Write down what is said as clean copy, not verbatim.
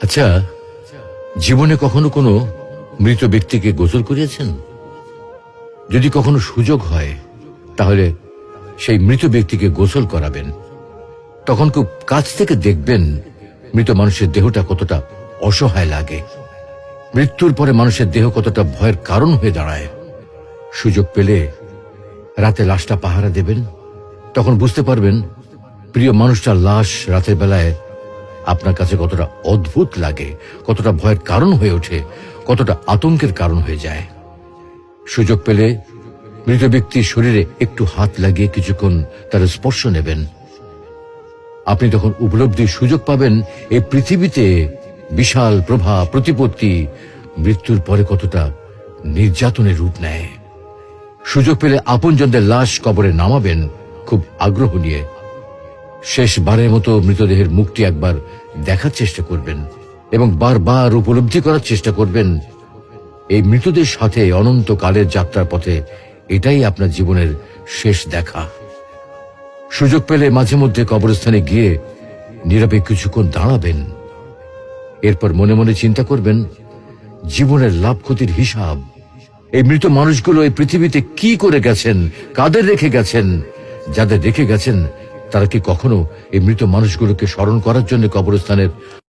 আচ্ছা, জীবনে কখনো কোনো মৃত ব্যক্তিকে গোসল করিয়েছেন? যদি কখনো সুযোগ হয় তাহলে সেই মৃত ব্যক্তিকে গোসল করাবেন। তখন খুব কাছ থেকে দেখবেন মৃত মানুষের দেহটা কতটা অসহায় লাগে, মৃত্যুর পরে মানুষের দেহ কতটা ভয়ের কারণ হয়ে দাঁড়ায়। সুযোগ পেলে রাতে লাশটা পাহারা দেবেন, তখন বুঝতে পারবেন প্রিয় মানুষটার লাশ রাতের বেলায় আপনার কাছে কতটা অদ্ভুত লাগে, কতটা ভয়ের কারণ হয়ে ওঠে, কতটা আতঙ্কের কারণ হয়ে যায়। সুযোগ পেলে মৃত ব্যক্তির শরীরে একটু হাত লাগিয়ে কিছুক্ষণ তার স্পর্শ নেবেন। আপনি তখন উপলব্ধির সুযোগ পাবেন এই পৃথিবীতে বিশাল প্রভা প্রতিপত্তি মৃত্যুর পরে কতটা নির্যাতনের রূপ নেয়। সুযোগ পেলে আপনজনদের লাশ কবরে নামাবেন খুব আগ্রহ নিয়ে। শেষবারের মতো মৃতদেহের মুখটি একবার দেখার চেষ্টা করবেন এবং বারবার উপলব্ধি করার চেষ্টা করবেন এই মৃতদের সাথে অনন্তকালের যাত্রার পথে এটাই আপনার জীবনের শেষ দেখা। সুযোগ পেলে মাঝে মধ্যে কবরস্থানে গিয়ে নীরবে কিছুক্ষণ দাঁড়াবেন। এরপর মনে মনে চিন্তা করবেন জীবনের লাভ ক্ষতির হিসাব। এই মৃত মানুষগুলো এই পৃথিবীতে কি করে গেছেন, কাদের রেখে গেছেন। যাদের রেখে গেছেন তারা কি কখনো এই মৃত মানুষগুলোকে স্মরণ করার জন্য কবরস্থানের